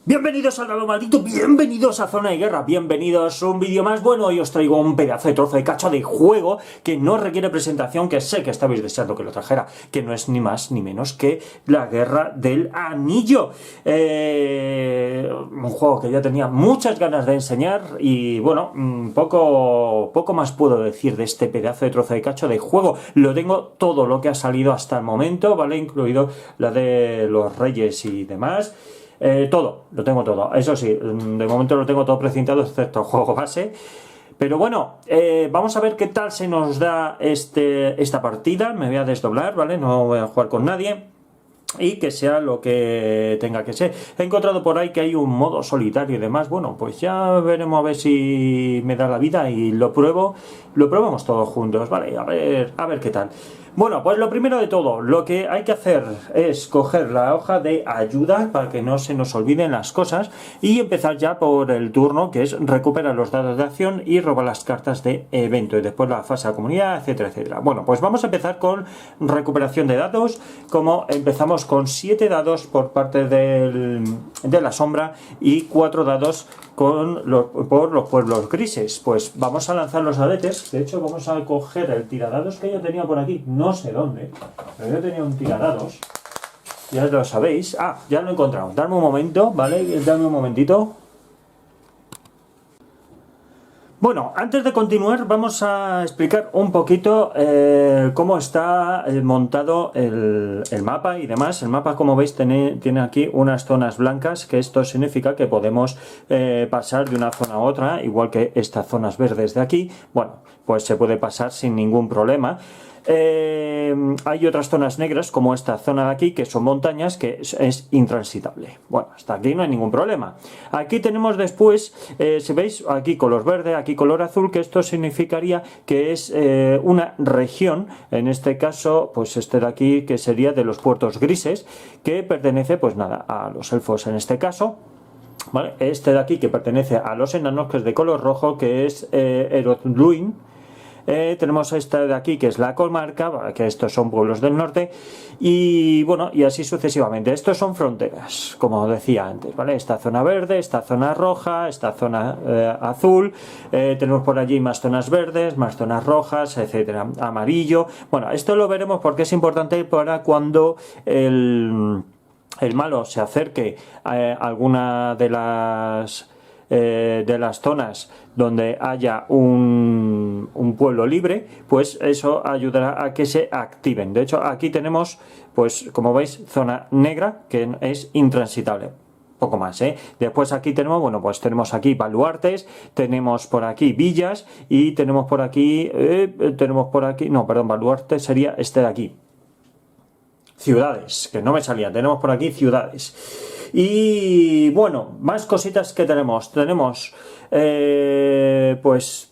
Bienvenidos al lado maldito, bienvenidos a Zona de Guerra, bienvenidos a un vídeo más. Bueno, hoy os traigo un pedazo de trozo de cacho de juego que no requiere presentación, que sé que estabais deseando que lo trajera, que no es ni más ni menos que la Guerra del Anillo. Un juego que ya tenía muchas ganas de enseñar y bueno, poco más puedo decir de este pedazo de trozo de cacho de juego. Lo tengo todo lo que ha salido hasta el momento, ¿vale? Incluido la de los Reyes y demás. Todo, lo tengo todo. Eso sí, de momento lo tengo todo precintado excepto el juego base. Pero bueno, vamos a ver qué tal se nos da esta partida. Me voy a desdoblar, ¿vale? No voy a jugar con nadie. Y que sea lo que tenga que ser. He encontrado por ahí que hay un modo solitario y demás. Bueno, pues ya veremos a ver si me da la vida y lo pruebo. Lo probamos todos juntos, ¿vale? A ver qué tal. Bueno, pues lo primero de todo, lo que hay que hacer es coger la hoja de ayuda para que no se nos olviden las cosas y empezar ya por el turno, que es recuperar los dados de acción y robar las cartas de evento y después la fase de comunidad, etcétera, etcétera. Bueno, pues vamos a empezar con recuperación de dados. Como empezamos con 7 dados por parte de la sombra y 4 dados por los pueblos grises. Pues vamos a lanzar los dadetes. De hecho, vamos a coger el tiradados que yo tenía por aquí, no sé dónde, pero yo tenía un tiradados, ya lo sabéis. Ya lo he encontrado, dadme un momento, ¿vale? Dadme un momentito. Bueno, antes de continuar vamos a explicar un poquito cómo está montado el mapa y demás. El mapa, como veis, tiene aquí unas zonas blancas, que esto significa que podemos pasar de una zona a otra, igual que estas zonas verdes de aquí. Bueno, pues se puede pasar sin ningún problema. Hay otras zonas negras como esta zona de aquí, que son montañas, que es intransitable. Bueno, hasta aquí no hay ningún problema. Aquí tenemos después, si veis, aquí color verde, aquí color azul, que esto significaría que es una región, en este caso, pues este de aquí, que sería de los puertos grises, que pertenece, pues nada, a los elfos en este caso. ¿Vale? Este de aquí, que pertenece a los enanos, que es de color rojo, que es Erodluin. Tenemos esta de aquí, que es la comarca, que estos son pueblos del norte, y bueno, y así sucesivamente. Estos son fronteras, como decía antes, ¿vale? Esta zona verde, esta zona roja, esta zona azul, tenemos por allí más zonas verdes, más zonas rojas, etcétera, amarillo. Bueno, esto lo veremos porque es importante para cuando el malo se acerque a alguna de las zonas donde haya un pueblo libre, pues eso ayudará a que se activen. De hecho, aquí tenemos, pues como veis, zona negra, que es intransitable. Poco más, ¿eh? Después aquí tenemos, bueno, pues tenemos aquí baluartes, tenemos por aquí villas y tenemos por aquí, no, perdón, baluarte sería este de aquí. Ciudades, que no me salía, tenemos por aquí ciudades. Y bueno, más cositas que tenemos. Tenemos, pues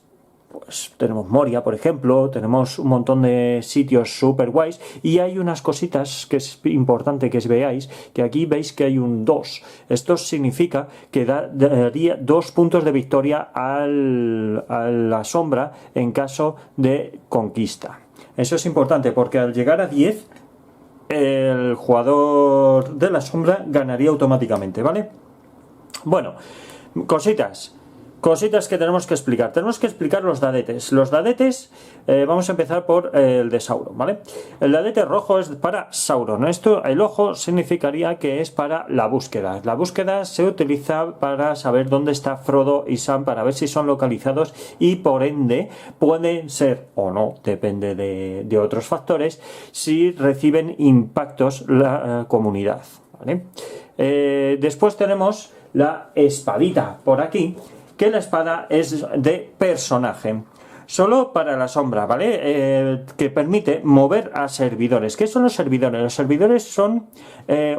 tenemos Moria, por ejemplo, tenemos un montón de sitios super guays y hay unas cositas que es importante que veáis, que aquí veis que hay un 2. Esto significa que daría 2 puntos de victoria a la sombra en caso de conquista. Eso es importante porque al llegar a 10, el jugador de la sombra ganaría automáticamente, ¿vale? Bueno, cositas que tenemos que explicar. Tenemos que explicar los dadetes. Los dadetes, vamos a empezar por el de Sauron, ¿vale? El dadete rojo es para Sauron. Esto, el ojo, significaría que es para la búsqueda. La búsqueda se utiliza para saber dónde está Frodo y Sam, para ver si son localizados y por ende pueden ser o no, depende de otros factores, si reciben impactos la comunidad, ¿vale? Después tenemos la espadita por aquí, que la espada es de personaje, solo para la sombra, ¿vale? Que permite mover a servidores. ¿Qué son los servidores? Los servidores son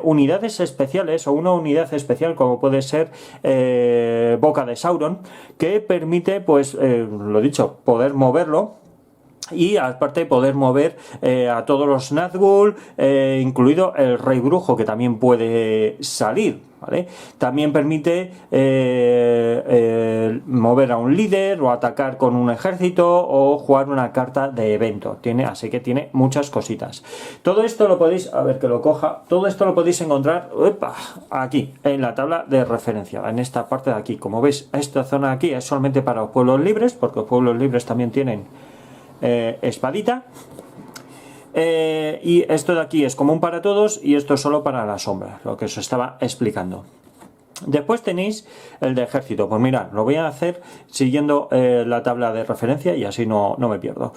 unidades especiales o una unidad especial, como puede ser Boca de Sauron, que permite, pues, lo dicho, poder moverlo Y aparte poder mover a todos los Nazgûl, incluido el Rey Brujo, que también puede salir, ¿vale? También permite mover a un líder o atacar con un ejército o jugar una carta de evento. Así que tiene muchas cositas. Todo esto lo podéis, a ver que lo coja, todo esto lo podéis encontrar aquí, en la tabla de referencia, en esta parte de aquí. Como veis, esta zona de aquí es solamente para los pueblos libres, porque los pueblos libres también tienen espadita, y esto de aquí es común para todos y esto es solo para la sombra, lo que os estaba explicando. Después tenéis el de ejército. Pues mirad, lo voy a hacer siguiendo la tabla de referencia y así no me pierdo.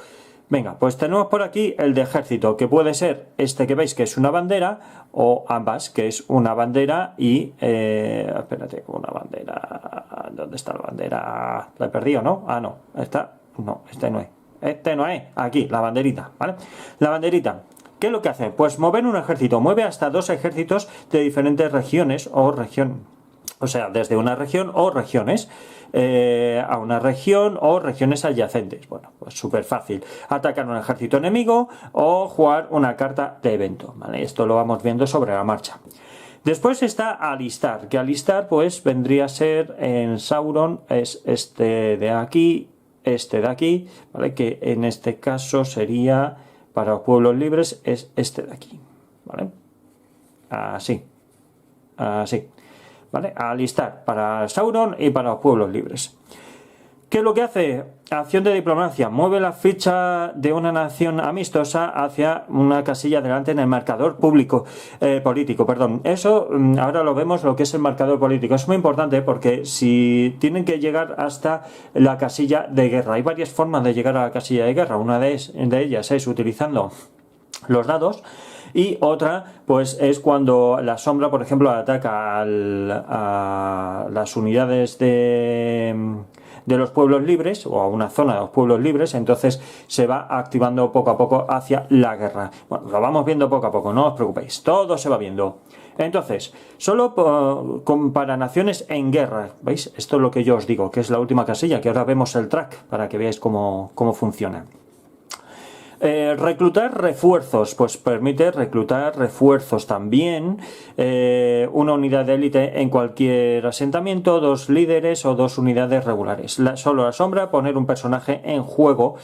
Venga, pues tenemos por aquí el de ejército, que puede ser este que veis que es una bandera, o ambas, que es una bandera y espérate, una bandera, ¿dónde está la bandera? La he perdido, ¿no? Ah, no, esta no, este no es. Este no es, aquí, la banderita, ¿vale? La banderita, ¿qué es lo que hace? Pues mover un ejército, mueve hasta 2 ejércitos de diferentes regiones o sea, desde una región o regiones a una región o regiones adyacentes. Bueno, pues súper fácil. Atacar un ejército enemigo o jugar una carta de evento, ¿vale? Esto lo vamos viendo sobre la marcha. Después está alistar, que alistar pues vendría a ser en Sauron, es este de aquí, este de aquí, ¿vale? Que en este caso sería para los pueblos libres, es este de aquí, ¿vale? Así, ¿vale? Alistar para Sauron y para los pueblos libres. ¿Qué es lo que hace? Acción de diplomacia. Mueve la ficha de una nación amistosa hacia una casilla delante en el marcador político. Eso ahora lo vemos, lo que es el marcador político. Es muy importante porque si tienen que llegar hasta la casilla de guerra. Hay varias formas de llegar a la casilla de guerra. Una de ellas es utilizando los dados. Y otra, pues es cuando la sombra, por ejemplo, ataca a las unidades de los pueblos libres o a una zona de los pueblos libres, entonces se va activando poco a poco hacia la guerra. Bueno, lo vamos viendo poco a poco, no os preocupéis, todo se va viendo. Entonces, solo para naciones en guerra, ¿veis? Esto es lo que yo os digo, que es la última casilla, que ahora vemos el track para que veáis cómo funciona. Reclutar refuerzos, pues permite reclutar refuerzos también, una unidad de élite en cualquier asentamiento, 2 líderes o 2 unidades regulares. Solo la sombra, poner un personaje en juego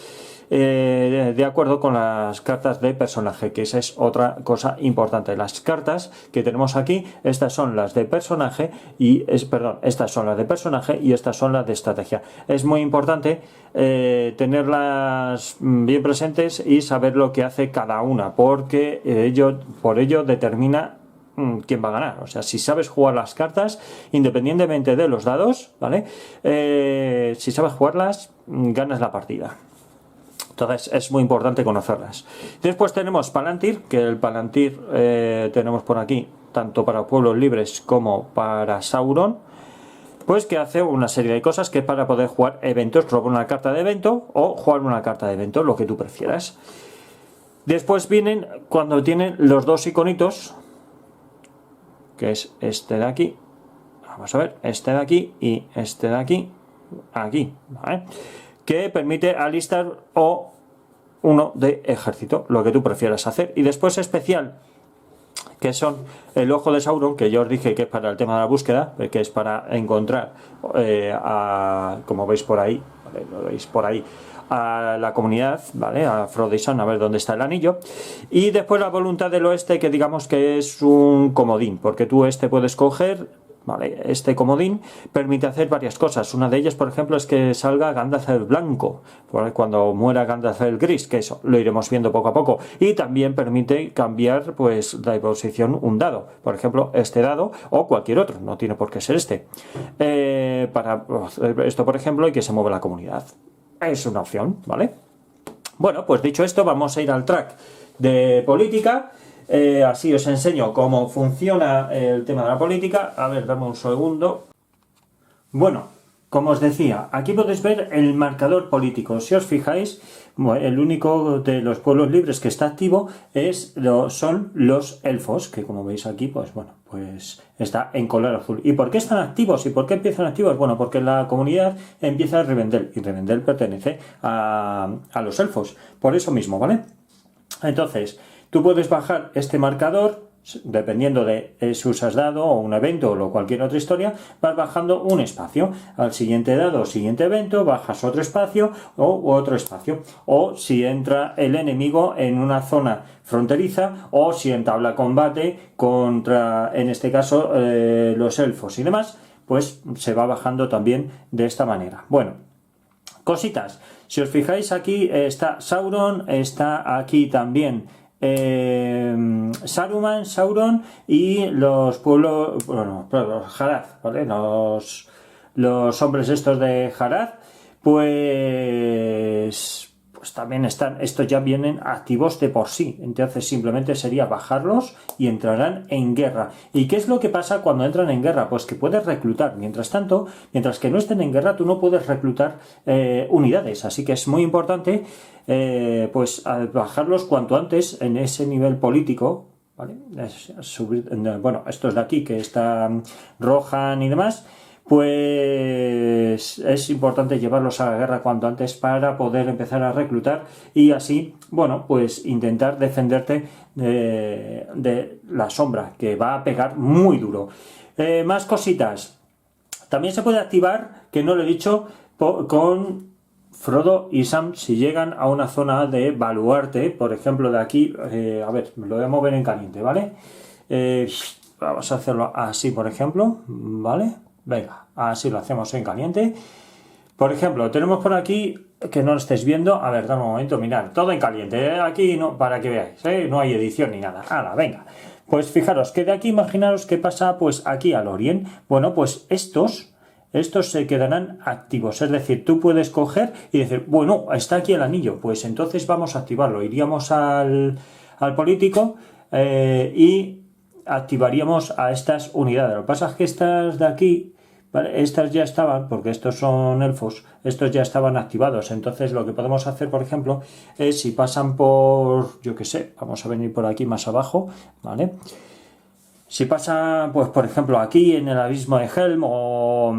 de acuerdo con las cartas de personaje, que esa es otra cosa importante. Las cartas que tenemos aquí, estas son las de personaje estas son las de personaje y estas son las de estrategia. Es muy importante tenerlas bien presentes y saber lo que hace cada una, porque por ello determina quién va a ganar. O sea, si sabes jugar las cartas, independientemente de los dados, ¿vale? Si sabes jugarlas, ganas la partida. Entonces es muy importante conocerlas. Después tenemos Palantir, que el Palantir tenemos por aquí tanto para pueblos libres como para Sauron, pues que hace una serie de cosas que es para poder jugar eventos, robar una carta de evento o jugar una carta de evento, lo que tú prefieras. Después vienen cuando tienen los 2 iconitos, que es este de aquí, vamos a ver, este de aquí y este de aquí, ¿vale? Que permite alistar o uno de ejército, lo que tú prefieras hacer. Y después especial, que son el ojo de Sauron, que yo os dije que es para el tema de la búsqueda, que es para encontrar, como veis por ahí, ¿vale? Lo veis por ahí, a la comunidad, ¿vale? A Frodo y Sam, a ver dónde está el anillo. Y después la voluntad del oeste, que digamos que es un comodín, porque tú puedes coger, ¿vale? Este comodín permite hacer varias cosas. Una de ellas, por ejemplo, es que salga Gandalf el blanco, cuando muera Gandalf el gris, que eso lo iremos viendo poco a poco. Y también permite cambiar pues la posición un dado, por ejemplo este dado o cualquier otro, no tiene por qué ser este, para esto por ejemplo, y que se mueve la comunidad. Es una opción, ¿vale? Bueno, pues dicho esto, vamos a ir al track de política. Así os enseño cómo funciona el tema de la política. A ver, dame un segundo. Bueno, como os decía, aquí podéis ver el marcador político. Si os fijáis, el único de los pueblos libres que está activo son los elfos, que como veis aquí, pues bueno, pues está en color azul. ¿Y por qué están activos? ¿Y por qué empiezan activos? Bueno, porque la comunidad empieza a Rivendell, y Rivendell pertenece a los elfos. Por eso mismo, ¿vale? Entonces, tú puedes bajar este marcador. Dependiendo de si has dado o un evento o cualquier otra historia, vas bajando un espacio. Al siguiente dado o siguiente evento, bajas otro espacio o otro espacio. O si entra el enemigo en una zona fronteriza, o si entabla combate contra, en este caso, los elfos y demás, pues se va bajando también de esta manera. Bueno, cositas. Si os fijáis, aquí está Sauron, está aquí también Sauron y los pueblos, bueno, los Harad, ¿vale? Los hombres estos de Harad, pues también están, estos ya vienen activos de por sí, entonces simplemente sería bajarlos y entrarán en guerra. ¿Y qué es lo que pasa cuando entran en guerra? Pues que puedes reclutar, mientras tanto, mientras que no estén en guerra, tú no puedes reclutar unidades, así que es muy importante pues bajarlos cuanto antes en ese nivel político, ¿vale? Bueno, estos de aquí que están Rohan y demás, pues es importante llevarlos a la guerra cuanto antes para poder empezar a reclutar y así, bueno, pues intentar defenderte de la sombra, que va a pegar muy duro. Más cositas. También se puede activar, que no lo he dicho, con Frodo y Sam si llegan a una zona de baluarte, por ejemplo de aquí, a ver, me lo voy a mover en caliente, ¿vale? Vamos a hacerlo así, por ejemplo, ¿vale? Venga, así lo hacemos en caliente. Por ejemplo, tenemos por aquí, que no lo estéis viendo, a ver, dame un momento, mirad, todo en caliente, aquí no, para que veáis, no hay edición ni nada. ¡Hala, venga! Pues fijaros que de aquí, imaginaros qué pasa pues aquí al Orient. Bueno, pues estos se quedarán activos, es decir, tú puedes coger y decir, bueno, está aquí el anillo, pues entonces vamos a activarlo, iríamos al político y activaríamos a estas unidades. Lo que pasa es que estas de aquí, ¿vale? Estas ya estaban, porque estos son elfos, estos ya estaban activados, entonces lo que podemos hacer, por ejemplo, es si pasan por, yo qué sé, vamos a venir por aquí más abajo, ¿vale? Si pasa, pues por ejemplo, aquí en el abismo de Helm o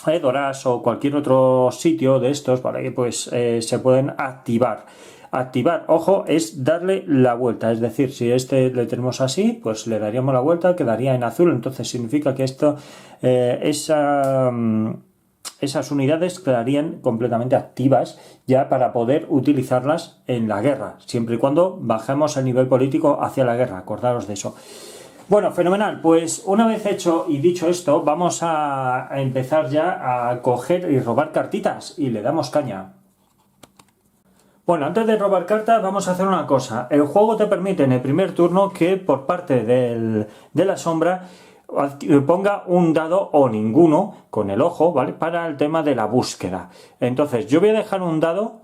Edoras o cualquier otro sitio de estos, ¿vale? Pues se pueden activar. Activar, ojo, es darle la vuelta, es decir, si este le tenemos así, pues le daríamos la vuelta, quedaría en azul, entonces significa que esto, esas unidades quedarían completamente activas ya para poder utilizarlas en la guerra, siempre y cuando bajemos el nivel político hacia la guerra, acordaros de eso. Bueno, fenomenal, pues una vez hecho y dicho esto, vamos a empezar ya a coger y robar cartitas y le damos caña. Bueno, antes de robar cartas vamos a hacer una cosa. El juego te permite en el primer turno que por parte de la sombra ponga un dado o ninguno con el ojo, ¿vale? Para el tema de la búsqueda. Entonces yo voy a dejar un dado,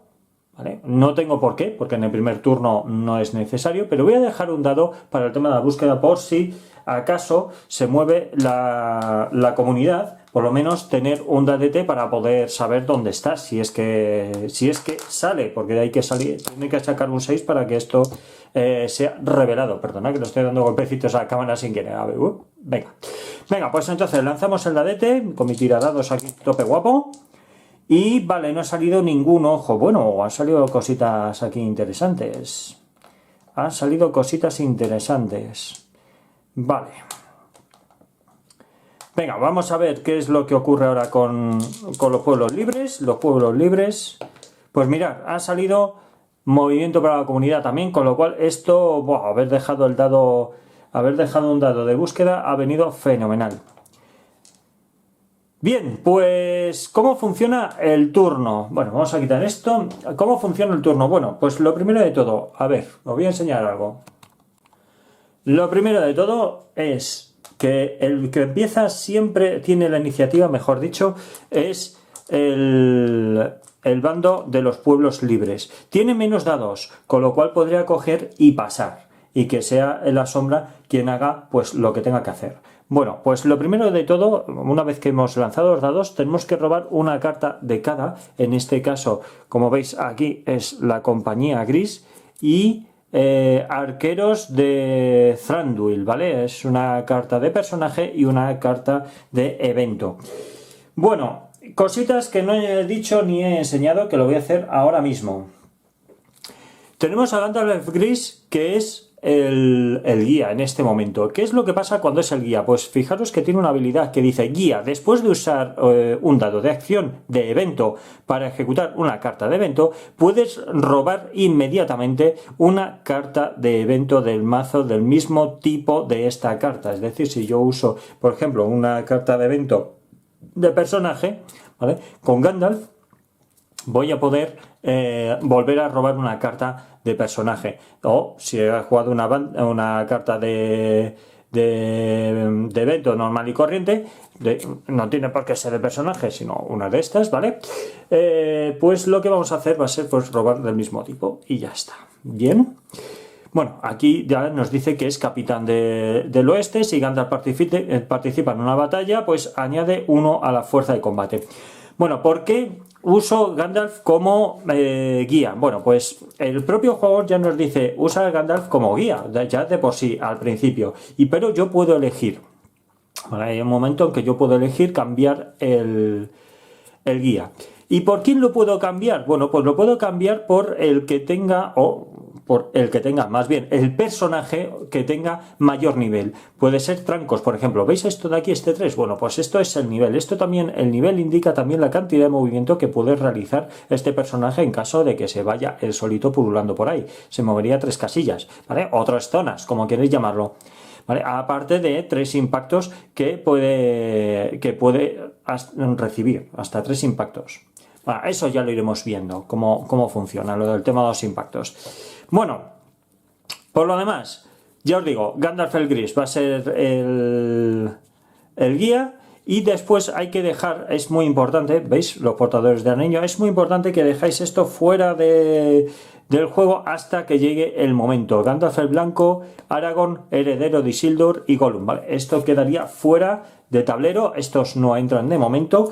¿vale? No tengo por qué, porque en el primer turno no es necesario, pero voy a dejar un dado para el tema de la búsqueda por si acaso se mueve la comunidad, por lo menos tener un dadete para poder saber dónde está, si es que sale, porque hay que salir, tiene que sacar un 6 para que esto sea revelado. Perdona que le estoy dando golpecitos a la cámara sin querer. A ver, venga, pues entonces lanzamos el dadete con mi tiradados aquí tope guapo. Y vale, no ha salido ningún ojo. Bueno, han salido cositas aquí interesantes. Han salido cositas interesantes. Vale. Venga, vamos a ver qué es lo que ocurre ahora con los pueblos libres. Los pueblos libres. Pues mirad, ha salido movimiento para la comunidad también, con lo cual esto, bueno, haber dejado un dado de búsqueda ha venido fenomenal. Bien, pues ¿cómo funciona el turno? Bueno, vamos a quitar esto. ¿Cómo funciona el turno? Bueno, pues lo primero de todo, a ver, os voy a enseñar algo. Lo primero de todo es que el que empieza siempre tiene la iniciativa, mejor dicho, es el bando de los pueblos libres. Tiene menos dados, con lo cual podría coger y pasar, y que sea la sombra quien haga pues lo que tenga que hacer. Bueno, pues lo primero de todo, una vez que hemos lanzado los dados, tenemos que robar una carta de cada. En este caso, como veis aquí, es la compañía gris y arqueros de Thranduil, ¿vale? Es una carta de personaje y una carta de evento. Bueno, cositas que no he dicho ni he enseñado, que lo voy a hacer ahora mismo. Tenemos a Gandalf Gris, que es el guía en este momento. ¿Qué es lo que pasa cuando es el guía? Pues fijaros que tiene una habilidad que dice guía. Después de usar un dado de acción de evento para ejecutar una carta de evento, puedes robar inmediatamente una carta de evento del mazo del mismo tipo de esta carta. Es decir, si yo uso, por ejemplo, una carta de evento de personaje, ¿vale? Con Gandalf voy a poder volver a robar una carta de personaje, o si he jugado una carta de evento normal y corriente, no tiene por qué ser de personaje, sino una de estas, ¿vale? Pues lo que vamos a hacer va a ser pues robar del mismo tipo y ya está. Bien. Bueno, aquí ya nos dice que es capitán del oeste. Si Gandalf participa en una batalla, pues añade 1 a la fuerza de combate. Bueno, ¿por qué uso Gandalf como guía? Bueno, pues el propio jugador ya nos dice, usa Gandalf como guía, ya de por sí, al principio. Pero yo puedo elegir. Bueno, hay un momento en que yo puedo elegir cambiar el guía. ¿Y por quién lo puedo cambiar? Bueno, pues lo puedo cambiar por el que tenga, más bien, el personaje que tenga mayor nivel. Puede ser Trancos, por ejemplo. ¿Veis esto de aquí, este 3? Bueno, pues esto es el nivel. Esto también, el nivel indica también la cantidad de movimiento que puede realizar este personaje en caso de que se vaya el solito pululando por ahí. Se movería 3 casillas, ¿vale? O 3 zonas, como queréis llamarlo. ¿Vale? Aparte de 3 impactos que puede recibir, hasta 3 impactos. Bueno, eso ya lo iremos viendo, cómo funciona lo del tema de los impactos. Bueno, por lo demás, ya os digo, Gandalf el Gris va a ser el guía. Y después hay que dejar, es muy importante, ¿veis? Los portadores de anillo, es muy importante que dejáis esto fuera del juego hasta que llegue el momento. Gandalf el Blanco, Aragorn, heredero de Isildur y Gollum, ¿vale? Esto quedaría fuera de tablero, estos no entran de momento.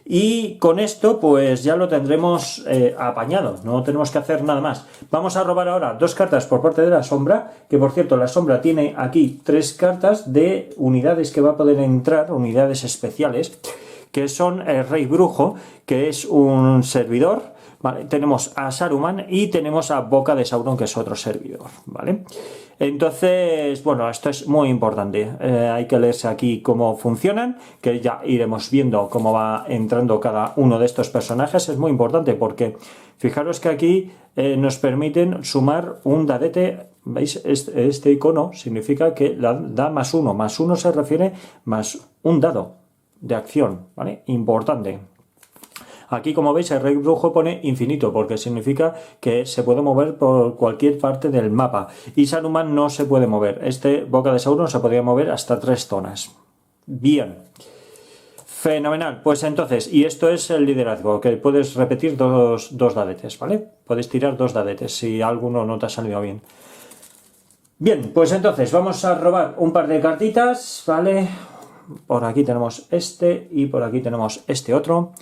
Y con esto pues ya lo tendremos apañado, no tenemos que hacer nada más. Vamos a robar ahora 2 cartas por parte de la sombra, que por cierto la sombra tiene aquí 3 cartas de unidades que va a poder entrar, unidades especiales, que son el Rey Brujo, que es un servidor, ¿vale? Tenemos a Saruman y tenemos a Boca de Sauron, que es otro servidor, ¿vale? Entonces, bueno, esto es muy importante. Hay que leerse aquí cómo funcionan, que ya iremos viendo cómo va entrando cada uno de estos personajes. Es muy importante porque fijaros que aquí nos permiten sumar un dadete. ¿Veis? Este icono significa que da +1. +1 se refiere más un dado de acción, ¿vale? Importante. Aquí, como veis, el Rey Brujo pone infinito, porque significa que se puede mover por cualquier parte del mapa. Y Saruman no se puede mover. Este Boca de Sauron se podría mover hasta 3 zonas. Bien. Fenomenal. Pues entonces, y esto es el liderazgo, que puedes repetir dos dadetes, ¿vale? Puedes tirar 2 dadetes si alguno no te ha salido bien. Bien, pues entonces vamos a robar un par de cartitas, ¿vale? Por aquí tenemos este y por aquí tenemos este otro.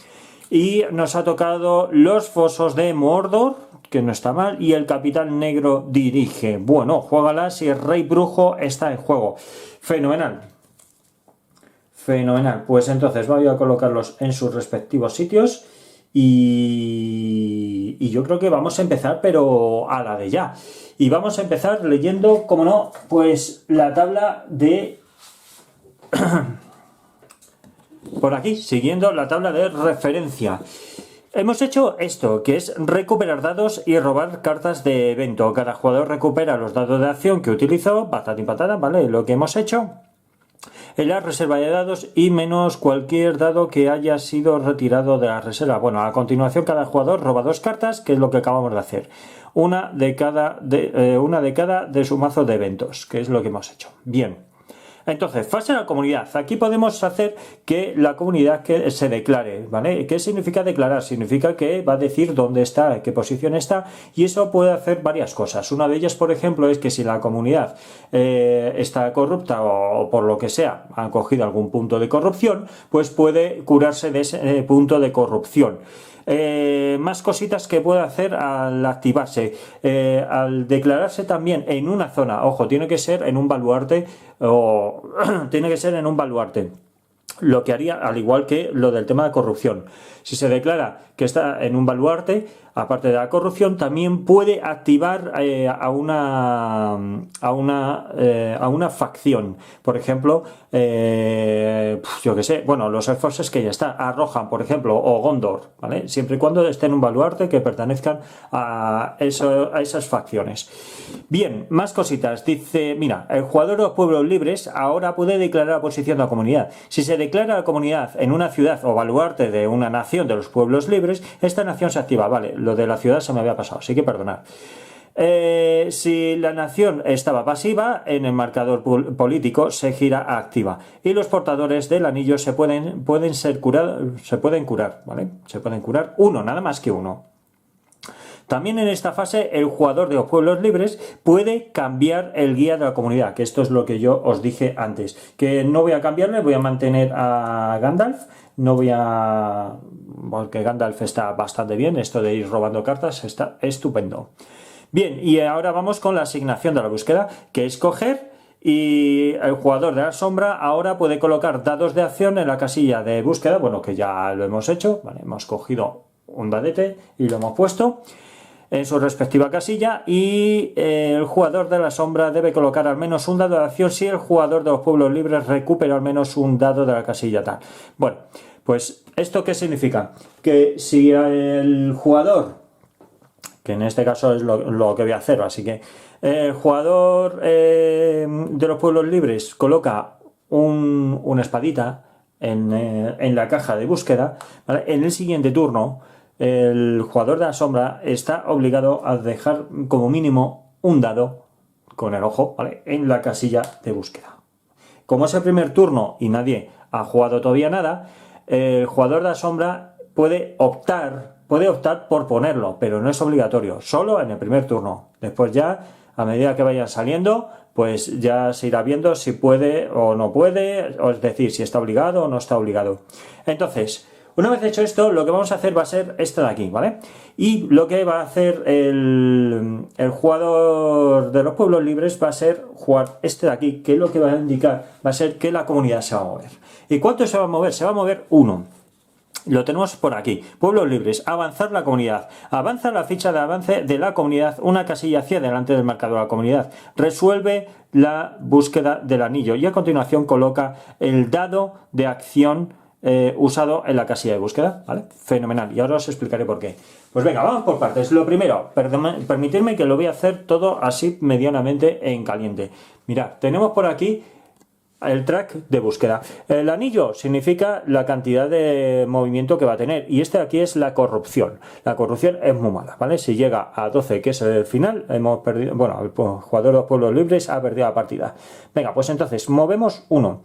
Y nos ha tocado los fosos de Mordor, que no está mal, y el Capitán Negro dirige. Bueno, juégalas si el Rey Brujo está en juego. Fenomenal. Fenomenal. Pues entonces voy a colocarlos en sus respectivos sitios y yo creo que vamos a empezar, pero a la de ya. Y vamos a empezar leyendo, como no, pues la tabla de... Por aquí, siguiendo la tabla de referencia. Hemos hecho esto, que es recuperar dados y robar cartas de evento. Cada jugador recupera los dados de acción que utilizó, patata y patata, ¿vale? Lo que hemos hecho en la reserva de dados y menos cualquier dado que haya sido retirado de la reserva. Bueno, a continuación cada jugador roba 2 cartas, que es lo que acabamos de hacer. Una de cada de su mazo de eventos, que es lo que hemos hecho. Bien. Entonces, fase de la comunidad. Aquí podemos hacer que la comunidad que se declare, ¿vale? ¿Qué significa declarar? Significa que va a decir dónde está, en qué posición está, y eso puede hacer varias cosas. Una de ellas, por ejemplo, es que si la comunidad está corrupta o por lo que sea, han cogido algún punto de corrupción, pues puede curarse de ese punto de corrupción. Más cositas que puede hacer al activarse, al declararse también en una zona. Ojo, tiene que ser en un baluarte o tiene que ser en un baluarte. Lo que haría, al igual que lo del tema de corrupción. Si se declara que está en un baluarte, aparte de la corrupción, también puede activar a una facción. Por ejemplo, yo que sé, bueno, los esfuerzos que ya está, arrojan, por ejemplo, o Gondor, ¿vale? Siempre y cuando estén en un baluarte que pertenezcan a esas facciones. Bien, más cositas. Dice, mira, el jugador de los pueblos libres ahora puede declarar la posición de la comunidad. Si se declara la comunidad en una ciudad o baluarte de una nación de los pueblos libres, esta nación se activa. Vale, lo de la ciudad se me había pasado, así que perdonad. Si la nación estaba pasiva, en el marcador político se gira a activa. Y los portadores del anillo se pueden curar, ¿vale? Se pueden curar uno, nada más que uno. También en esta fase el jugador de los pueblos libres puede cambiar el guía de la comunidad, que esto es lo que yo os dije antes, que no voy a cambiarle, voy a mantener a Gandalf, no voy a... porque Gandalf está bastante bien, esto de ir robando cartas está estupendo. Bien, y ahora vamos con la asignación de la búsqueda, que es coger, y el jugador de la sombra ahora puede colocar dados de acción en la casilla de búsqueda, bueno, que ya lo hemos hecho, vale, hemos cogido un dadete y lo hemos puesto en su respectiva casilla, y el jugador de la sombra debe colocar al menos un dado de acción si el jugador de los pueblos libres recupera al menos un dado de la casilla tal. Bueno, pues ¿esto qué significa? Que si el jugador, que en este caso es lo que voy a hacer, así que el jugador de los pueblos libres coloca una espadita en la caja de búsqueda, ¿vale? En el siguiente turno el jugador de la sombra está obligado a dejar como mínimo un dado con el ojo, ¿vale?, en la casilla de búsqueda. Como es el primer turno y nadie ha jugado todavía nada, el jugador de la sombra puede optar por ponerlo, pero no es obligatorio, solo en el primer turno. Después ya, a medida que vayan saliendo, pues ya se irá viendo si puede o no puede, o es decir, si está obligado o no está obligado. Entonces, una vez hecho esto, lo que vamos a hacer va a ser esto de aquí, ¿vale? Y lo que va a hacer el jugador de los pueblos libres va a ser jugar este de aquí, que lo que va a indicar va a ser que la comunidad se va a mover. ¿Y cuánto se va a mover? Se va a mover 1. Lo tenemos por aquí. Pueblos libres. Avanzar la comunidad. Avanza la ficha de avance de la comunidad una casilla hacia delante del marcador de la comunidad. Resuelve la búsqueda del anillo y a continuación coloca el dado de acción usado en la casilla de búsqueda, ¿vale? Fenomenal, y ahora os explicaré por qué. Pues venga, vamos por partes. Lo primero, permitidme que lo voy a hacer todo así medianamente en caliente. Mirad, tenemos por aquí el track de búsqueda. El anillo significa la cantidad de movimiento que va a tener, y este aquí es la corrupción. La corrupción es muy mala, ¿vale? Si llega a 12, que es el final, hemos perdido, bueno, el jugador de los pueblos libres ha perdido la partida. Venga, pues entonces movemos 1.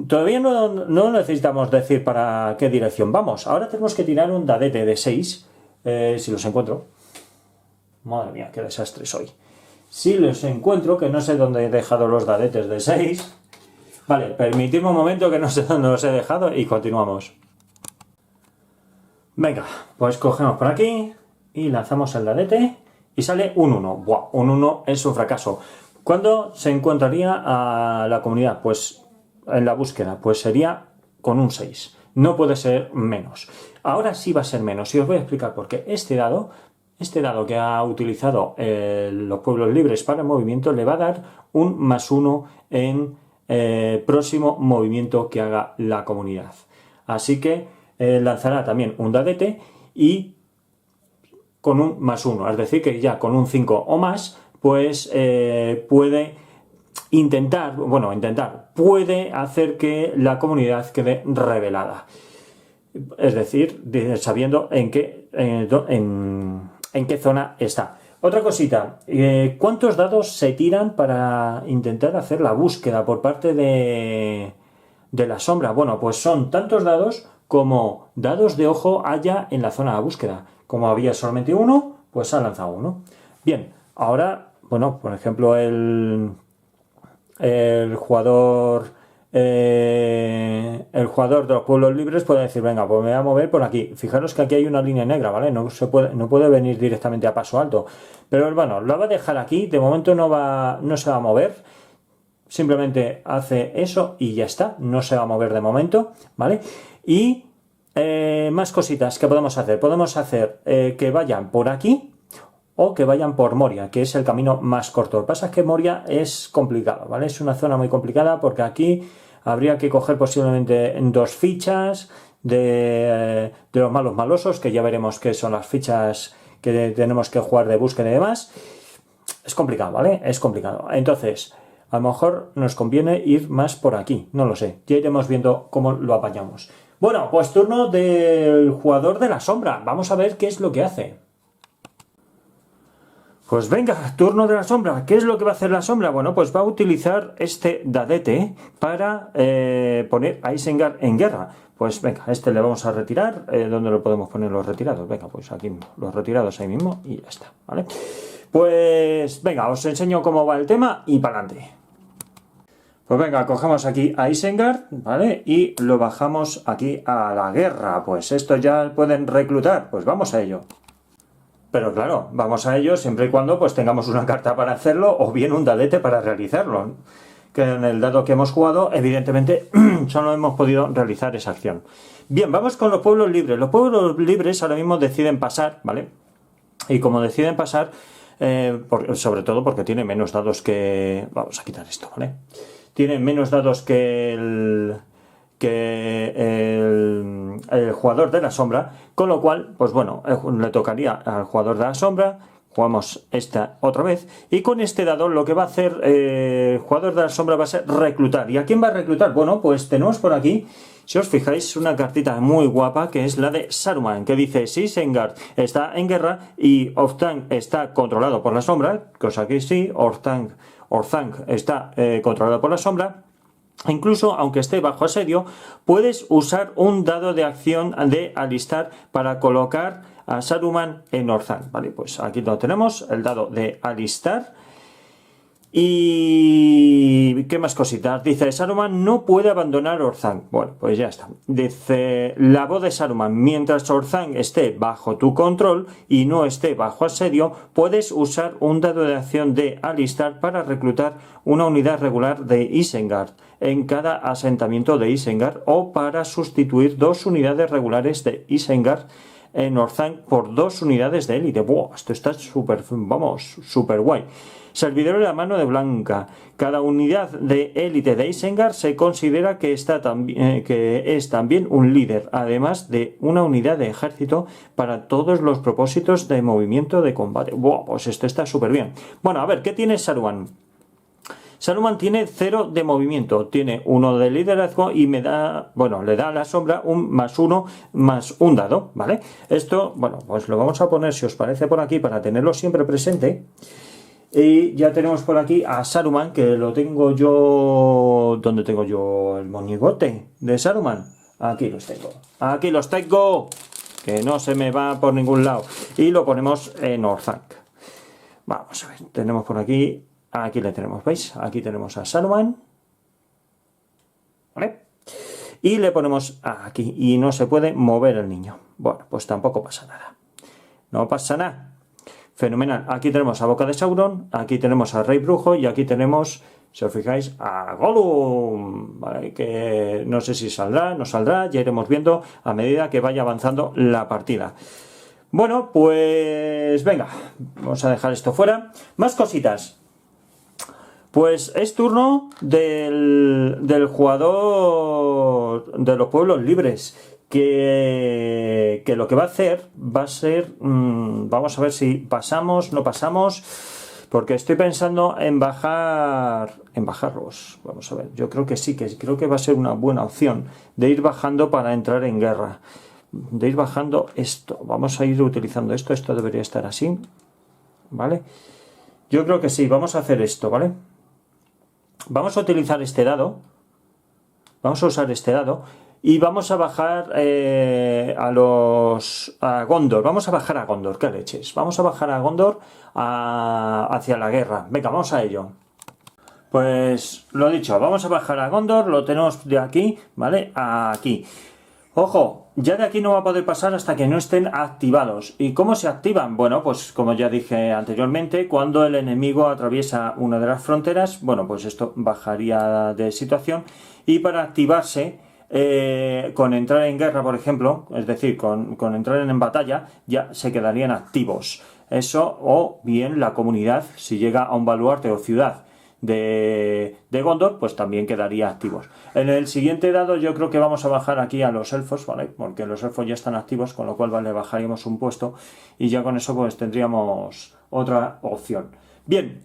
Todavía no necesitamos decir para qué dirección vamos. Ahora tenemos que tirar un dadete de 6, si los encuentro. Madre mía, qué desastre soy. Si los encuentro, que no sé dónde he dejado los dadetes de 6. Vale, permitidme un momento que no sé dónde los he dejado y continuamos. Venga, pues cogemos por aquí y lanzamos el dadete y sale un 1. Buah, un 1 es un fracaso. ¿Cuándo se encontraría a la comunidad? Pues en la búsqueda, pues sería con un 6. No puede ser menos. Ahora sí va a ser menos y os voy a explicar por qué. Este dado que ha utilizado los pueblos libres para el movimiento le va a dar un +1 en próximo movimiento que haga la comunidad. Así que lanzará también un dadete y con un +1, es decir, que ya con un 5 o más, pues puede puede hacer que la comunidad quede revelada. Es decir, sabiendo en qué zona está. Otra cosita, ¿cuántos dados se tiran para intentar hacer la búsqueda por parte de la sombra? Bueno, pues son tantos dados como dados de ojo haya en la zona de búsqueda. Como había solamente uno, pues ha lanzado uno. Bien, ahora, bueno, por ejemplo, el jugador... el jugador de los pueblos libres puede decir, venga, pues me voy a mover por aquí. Fijaros que aquí hay una línea negra, ¿vale? No puede venir directamente a paso alto. Pero bueno, la va a dejar aquí. De momento no se va a mover. Simplemente hace eso y ya está. No se va a mover de momento, ¿vale? Y más cositas que podemos hacer. Podemos hacer que vayan por aquí o que vayan por Moria, que es el camino más corto. Lo que pasa es que Moria es complicado, ¿vale? Es una zona muy complicada porque aquí habría que coger posiblemente 2 fichas de los malos malosos, que ya veremos qué son las fichas que tenemos que jugar de búsqueda y demás. Es complicado, ¿vale? Es complicado. Entonces, a lo mejor nos conviene ir más por aquí, no lo sé. Ya iremos viendo cómo lo apañamos. Bueno, pues turno del jugador de la sombra. Vamos a ver qué es lo que hace. Pues venga, turno de la sombra. ¿Qué es lo que va a hacer la sombra? Bueno, pues va a utilizar este dadete para poner a Isengard en guerra. Pues venga, este le vamos a retirar. ¿Dónde lo podemos poner los retirados? Venga, pues aquí los retirados ahí mismo y ya está, ¿vale? Pues venga, os enseño cómo va el tema y para adelante. Pues venga, cogemos aquí a Isengard, ¿vale? Y lo bajamos aquí a la guerra. Pues estos ya pueden reclutar. Pues vamos a ello. Pero claro, vamos a ello siempre y cuando pues tengamos una carta para hacerlo o bien un dadete para realizarlo. Que en el dado que hemos jugado, evidentemente, solo hemos podido realizar esa acción. Bien, vamos con los pueblos libres. Los pueblos libres ahora mismo deciden pasar, ¿vale? Y como deciden pasar, sobre todo porque tiene menos dados que... Vamos a quitar esto, ¿vale? Tiene menos dados que el jugador de la sombra, con lo cual, pues bueno, le tocaría al jugador de la sombra. Jugamos esta otra vez y con este dado lo que va a hacer el jugador de la sombra va a ser reclutar. ¿Y a quién va a reclutar? Bueno, pues tenemos por aquí, si os fijáis, una cartita muy guapa que es la de Saruman, que dice si Isengard está en guerra y Orthanc está controlado por la sombra, cosa que sí, Orthanc está controlado por la sombra. Incluso aunque esté bajo asedio, puedes usar un dado de acción de alistar para colocar a Saruman en Orthanc. Vale, pues aquí lo tenemos, el dado de alistar. Y ¿qué más cositas? Dice, Saruman no puede abandonar Orthanc. Bueno, pues ya está. Dice, la voz de Saruman, mientras Orthanc esté bajo tu control y no esté bajo asedio, puedes usar un dado de acción de alistar para reclutar una unidad regular de Isengard en cada asentamiento de Isengard o para sustituir 2 unidades regulares de Isengard en Orthanc por 2 unidades de élite. ¡Buah! Esto está súper, vamos, súper guay. Servidor de la mano de Blanca. Cada unidad de élite de Isengard se considera que es también un líder, además de una unidad de ejército para todos los propósitos de movimiento de combate. ¡Buah! Pues esto está súper bien. Bueno, a ver, ¿qué tiene Saruman? Saruman tiene 0 de movimiento, tiene 1 de liderazgo y le da a la sombra un +1 más un dado, ¿vale? Esto, bueno, pues lo vamos a poner, si os parece, por aquí para tenerlo siempre presente. Y ya tenemos por aquí a Saruman, que lo tengo yo... ¿Dónde tengo yo el monigote de Saruman? Aquí los tengo. ¡Aquí los tengo! Que no se me va por ningún lado. Y lo ponemos en Orthanc. Vamos a ver, tenemos por aquí... Aquí le tenemos, ¿veis? Aquí tenemos a Saruman. ¿Vale? Y le ponemos aquí. Y no se puede mover el niño. Bueno, pues tampoco pasa nada. No pasa nada. Fenomenal. Aquí tenemos a Boca de Sauron. Aquí tenemos al Rey Brujo. Y aquí tenemos, si os fijáis, a Gollum. ¿Vale? Que no sé si saldrá, no saldrá. Ya iremos viendo a medida que vaya avanzando la partida. Bueno, pues venga. Vamos a dejar esto fuera. Más cositas. Pues es turno del jugador de los pueblos libres, que lo que va a hacer va a ser, vamos a ver si pasamos, no pasamos, porque estoy pensando en bajarlos. Vamos a ver, yo creo que sí, que creo que va a ser una buena opción de ir bajando para entrar en guerra, de ir bajando esto. Vamos a ir utilizando esto debería estar así. ¿vale? Yo creo que sí, vamos a hacer esto, ¿vale? Vamos a utilizar este dado, vamos a usar este dado y vamos a bajar a Gondor, vamos a bajar a Gondor, qué leches, vamos a bajar a Gondor hacia la guerra, venga, vamos a ello. Pues lo dicho, vamos a bajar a Gondor, lo tenemos de aquí, ¿vale? Aquí. Ojo, ya de aquí no va a poder pasar hasta que no estén activados. ¿Y cómo se activan? Bueno, pues como ya dije anteriormente, cuando el enemigo atraviesa una de las fronteras, bueno, pues esto bajaría de situación. Y para activarse, con entrar en guerra, por ejemplo, es decir, con entrar en batalla, ya se quedarían activos. Eso, o bien la comunidad, si llega a un baluarte o ciudad de Gondor, pues también quedaría activos. En el siguiente dado yo creo que vamos a bajar aquí a los elfos, ¿vale? Porque los elfos ya están activos, con lo cual, vale, bajaríamos un puesto y ya con eso pues tendríamos otra opción. Bien,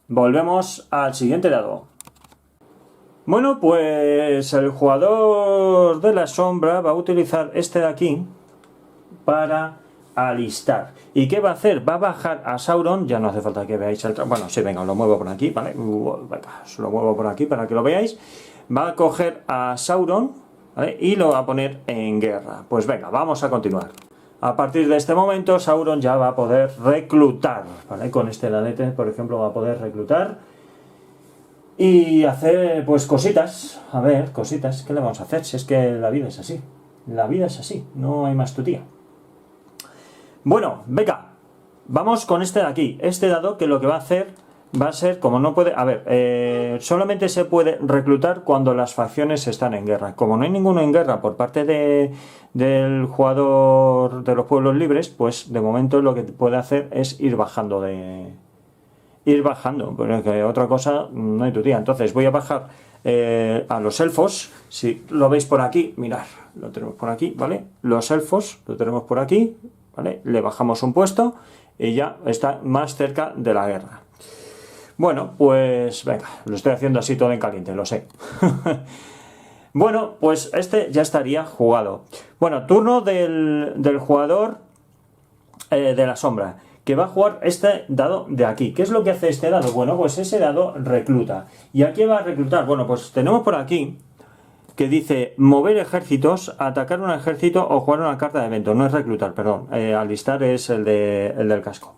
volvemos al siguiente dado. Bueno, pues el jugador de la sombra va a utilizar este de aquí para alistar. ¿Y qué va a hacer? Va a bajar a Sauron, ya no hace falta que veáis el... Bueno, sí, venga, os lo muevo por aquí, ¿vale? Venga, os lo muevo por aquí para que lo veáis. Va a coger a Sauron, ¿vale? Y lo va a poner en guerra. Pues venga, vamos a continuar. A partir de este momento, Sauron ya va a poder reclutar, ¿vale? Con este danete, por ejemplo, va a poder reclutar y hacer, pues, cositas. A ver, cositas, ¿qué le vamos a hacer? Si es que la vida es así. La vida es así, no hay más tutía. Bueno, venga, vamos con este de aquí. Este dado que lo que va a hacer va a ser, como no puede... A ver, solamente se puede reclutar cuando las facciones están en guerra. Como no hay ninguno en guerra por parte del jugador de los pueblos libres, pues de momento lo que puede hacer es ir bajando porque otra cosa no hay tu tía. Entonces voy a bajar a los elfos. Si lo veis por aquí, mirad, lo tenemos por aquí, ¿vale? Los elfos lo tenemos por aquí, ¿vale? Le bajamos un puesto y ya está más cerca de la guerra. Bueno, pues venga, lo estoy haciendo así todo en caliente, lo sé. Bueno, pues este ya estaría jugado. Bueno, turno del jugador de la sombra, que va a jugar este dado de aquí. ¿Qué es lo que hace este dado? Bueno, pues ese dado recluta. ¿Y a qué va a reclutar? Bueno, pues tenemos por aquí que dice mover ejércitos, atacar un ejército o jugar una carta de evento. No es reclutar, perdón. Alistar es el del casco.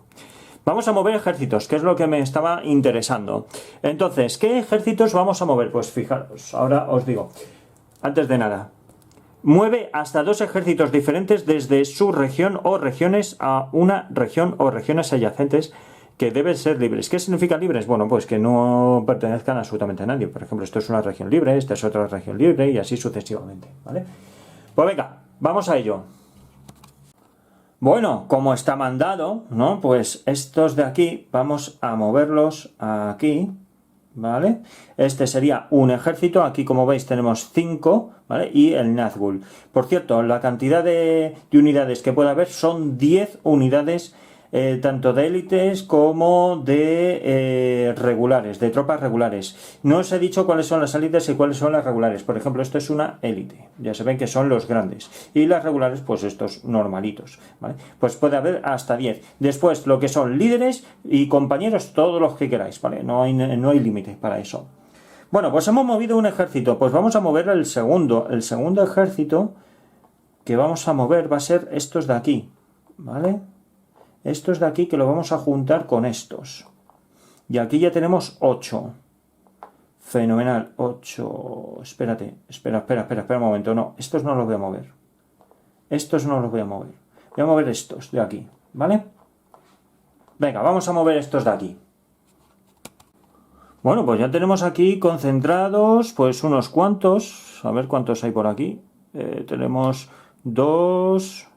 Vamos a mover ejércitos, que es lo que me estaba interesando. Entonces, ¿qué ejércitos vamos a mover? Pues fijaros, ahora os digo. Antes de nada, mueve hasta 2 ejércitos diferentes desde su región o regiones a una región o regiones adyacentes que deben ser libres. ¿Qué significa libres? Bueno, pues que no pertenezcan absolutamente a nadie. Por ejemplo, esto es una región libre, esta es otra región libre y así sucesivamente, ¿vale? Pues venga, vamos a ello. Bueno, como está mandado, ¿no? Pues estos de aquí vamos a moverlos aquí, ¿vale? Este sería un ejército, aquí como veis tenemos 5, ¿vale? Y el Nazgûl. Por cierto, la cantidad de unidades que puede haber son 10 unidades, tanto de élites como de regulares, de tropas regulares. No os he dicho cuáles son las élites y cuáles son las regulares. Por ejemplo, esto es una élite, ya se ven que son los grandes. Y las regulares, pues estos normalitos, ¿vale? Pues puede haber hasta 10. Después, lo que son líderes y compañeros, todos los que queráis, ¿vale? No hay límite para eso. Bueno, pues hemos movido un ejército, pues vamos a mover el segundo. El segundo ejército que vamos a mover va a ser estos de aquí, ¿vale? Estos de aquí que lo vamos a juntar con estos. Y aquí ya tenemos 8. Fenomenal, 8. Espérate, espera un momento. No, estos no los voy a mover. Estos no los voy a mover. Voy a mover estos de aquí, ¿vale? Venga, vamos a mover estos de aquí. Bueno, pues ya tenemos aquí concentrados, pues unos cuantos. A ver cuántos hay por aquí. Tenemos 2...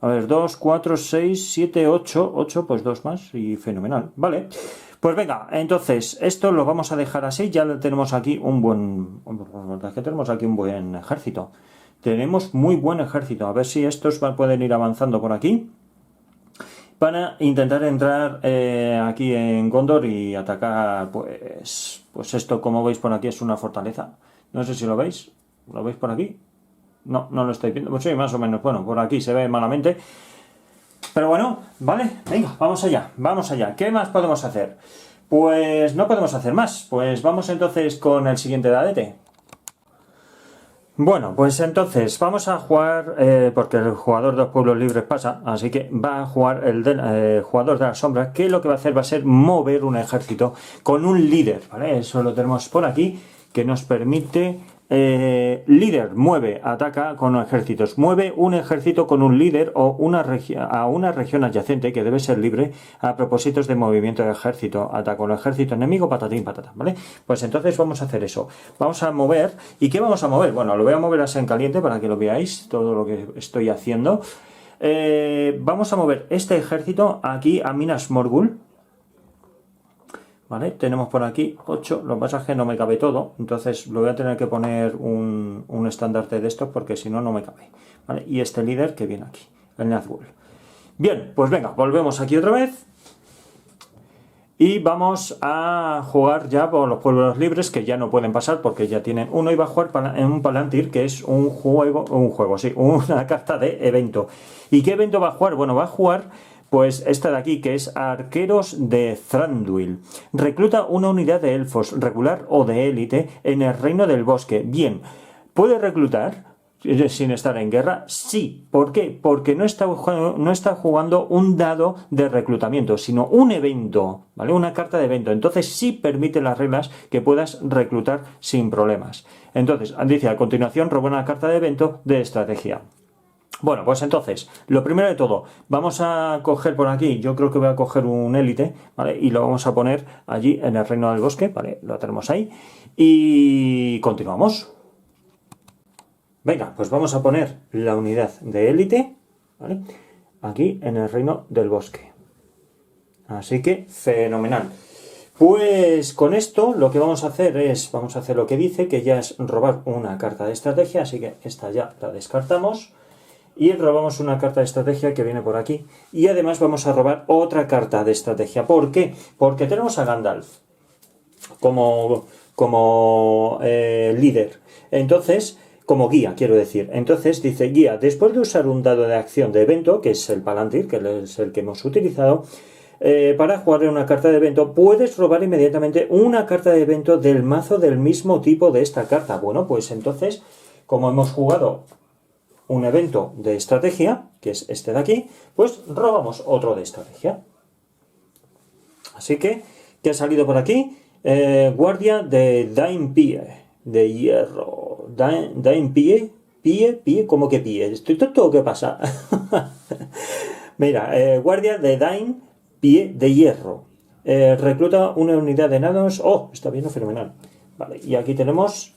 A ver, 2, 4, 6, 7, 8. 8, pues 2 más y fenomenal. Vale, pues venga, entonces esto lo vamos a dejar así. Ya tenemos aquí un buen... tenemos aquí un buen ejército. Tenemos muy buen ejército. A ver si estos pueden ir avanzando por aquí para intentar entrar aquí en Gondor y atacar, pues esto, como veis por aquí, es una fortaleza. No sé si lo veis. ¿Lo veis por aquí? No, no lo estáis viendo. Pues sí, más o menos. Bueno, por aquí se ve malamente. Pero bueno, vale, venga, vamos allá, vamos allá. ¿Qué más podemos hacer? Pues no podemos hacer más. Pues vamos entonces con el siguiente dadete. Bueno, pues entonces vamos a jugar, porque el jugador de los pueblos libres pasa, así que va a jugar el jugador de las sombras, que lo que va a hacer va a ser mover un ejército con un líder, ¿vale? Eso lo tenemos por aquí, que nos permite... líder, mueve, ataca con ejércitos. Mueve un ejército con un líder o a una región adyacente que debe ser libre a propósitos de movimiento de ejército. Ataca con el ejército enemigo, patatín, patata, ¿vale? Pues entonces vamos a hacer eso. Vamos a mover. ¿Y qué vamos a mover? Bueno, lo voy a mover así en caliente para que lo veáis, todo lo que estoy haciendo. Vamos a mover este ejército aquí a Minas Morgul. ¿Vale? Tenemos por aquí 8, lo que pasa es que no me cabe todo, entonces lo voy a tener que poner un estandarte de estos porque si no, no me cabe. ¿Vale? Y este líder que viene aquí, el Nazgûl. Bien, pues venga, volvemos aquí otra vez. Y vamos a jugar ya por los pueblos libres que ya no pueden pasar porque ya tienen uno y va a jugar en un Palantir que es una carta de evento. ¿Y qué evento va a jugar? Bueno, va a jugar... Pues esta de aquí, que es Arqueros de Thranduil. Recluta una unidad de elfos, regular o de élite, en el Reino del Bosque. Bien, ¿puede reclutar sin estar en guerra? Sí. ¿Por qué? Porque no está jugando un dado de reclutamiento, sino un evento, ¿vale? Una carta de evento. Entonces sí permite las reglas que puedas reclutar sin problemas. Entonces, dice, a continuación, roba una carta de evento de estrategia. Bueno, pues entonces, lo primero de todo, vamos a coger por aquí, yo creo que voy a coger un élite, ¿vale? Y lo vamos a poner allí en el Reino del Bosque, ¿vale? Lo tenemos ahí. Y continuamos. Venga, pues vamos a poner la unidad de élite, ¿vale? Aquí en el Reino del Bosque. Así que, fenomenal. Pues con esto lo que vamos a hacer lo que dice, que ya es robar una carta de estrategia, así que esta ya la descartamos. Y robamos una carta de estrategia que viene por aquí. Y además vamos a robar otra carta de estrategia. ¿Por qué? Porque tenemos a Gandalf como líder. Entonces, como guía, quiero decir. Entonces dice, guía, después de usar un dado de acción de evento, que es el Palantir, que es el que hemos utilizado, para jugarle una carta de evento, puedes robar inmediatamente una carta de evento del mazo del mismo tipo de esta carta. Bueno, pues entonces, como hemos jugado un evento de estrategia, que es este de aquí, pues robamos otro de estrategia. Así que, ¿qué ha salido por aquí? Guardia de Dain-Pie, de hierro. Dain-Pie, pie, ¿cómo que pie? ¿Estoy tonto o qué pasa? Mira, guardia de Dain-Pie de hierro. Recluta una unidad de enanos. Oh, está bien, fenomenal. Vale, y aquí tenemos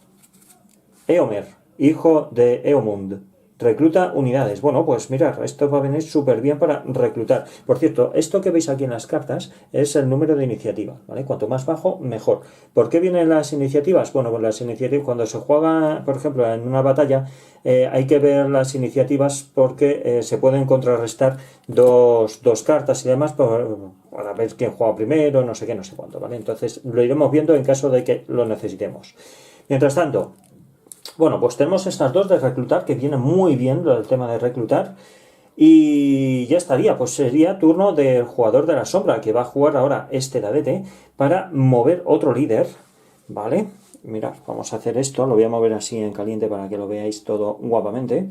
Éomer, hijo de Éomund. Recluta unidades. Bueno, pues mirad, esto va a venir súper bien para reclutar. Por cierto, esto que veis aquí en las cartas es el número de iniciativa, ¿vale? Cuanto más bajo, mejor. ¿Por qué vienen las iniciativas? Bueno, pues las iniciativas, cuando se juega, por ejemplo, en una batalla, hay que ver las iniciativas porque se pueden contrarrestar dos cartas y demás para ver quién juega primero, no sé qué, no sé cuánto, ¿vale? Entonces lo iremos viendo en caso de que lo necesitemos. Mientras tanto, bueno, pues tenemos estas dos de reclutar, que viene muy bien el tema de reclutar. Y ya estaría, pues sería turno del jugador de la sombra, que va a jugar ahora este dadete para mover otro líder, ¿vale? Mirad, vamos a hacer esto, lo voy a mover así en caliente para que lo veáis todo guapamente.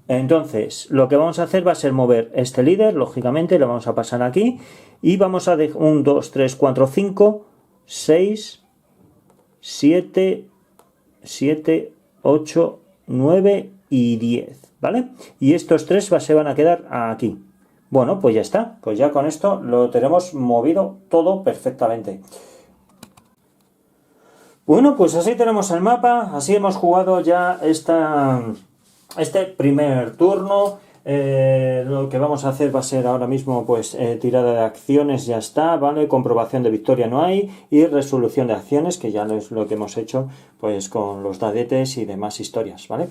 Entonces, lo que vamos a hacer va a ser mover este líder, lógicamente, lo vamos a pasar aquí. Y vamos a dejar 1, 2, 3, 4, 5, 6, 7... 8, 9 y 10, ¿vale? Y estos tres se van a quedar aquí. Bueno, pues ya está. Pues ya con esto lo tenemos movido todo perfectamente. Bueno, pues así tenemos el mapa. Así hemos jugado ya este primer turno. Lo que vamos a hacer va a ser ahora mismo pues tirada de acciones, ya está, ¿vale? Comprobación de victoria no hay, y resolución de acciones, que ya es lo que hemos hecho pues con los dadetes y demás historias, ¿vale?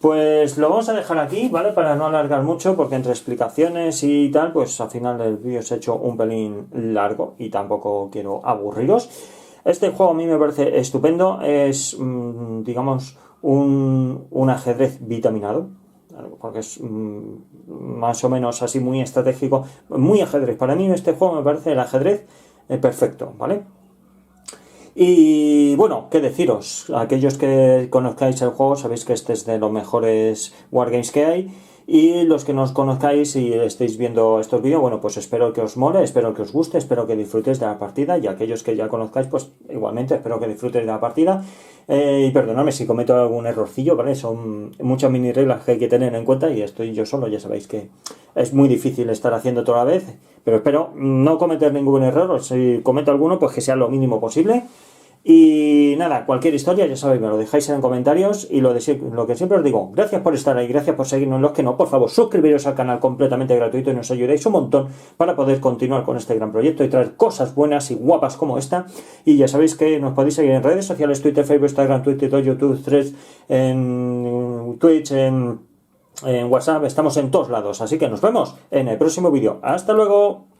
Pues lo vamos a dejar aquí, ¿vale? Para no alargar mucho, porque entre explicaciones y tal, pues al final el vídeo se ha hecho un pelín largo y tampoco quiero aburriros. Este juego a mí me parece estupendo, es digamos un ajedrez vitaminado. porque es más o menos así muy estratégico, muy ajedrez. Para mí este juego me parece el ajedrez perfecto, ¿vale? Y bueno, qué deciros, aquellos que conozcáis el juego sabéis que este es de los mejores wargames que hay, y los que no os conozcáis y estéis viendo estos vídeos, bueno, pues espero que os mole, espero que os guste, espero que disfrutéis de la partida, y aquellos que ya conozcáis, pues igualmente espero que disfrutéis de la partida. Y perdonadme si cometo algún errorcillo, ¿vale? Son muchas mini reglas que hay que tener en cuenta y estoy yo solo, ya sabéis que es muy difícil estar haciendo toda la vez, pero espero no cometer ningún error, o si cometo alguno, pues que sea lo mínimo posible. Y nada, cualquier historia, ya sabéis, me lo dejáis en comentarios, y lo que siempre os digo, gracias por estar ahí, gracias por seguirnos. Los que no, por favor, suscribiros al canal completamente gratuito y nos ayudáis un montón para poder continuar con este gran proyecto y traer cosas buenas y guapas como esta. Y ya sabéis que nos podéis seguir en redes sociales, Twitter, Facebook, Instagram, Twitter, YouTube, Threads, en Twitch, en WhatsApp, estamos en todos lados. Así que nos vemos en el próximo vídeo. ¡Hasta luego!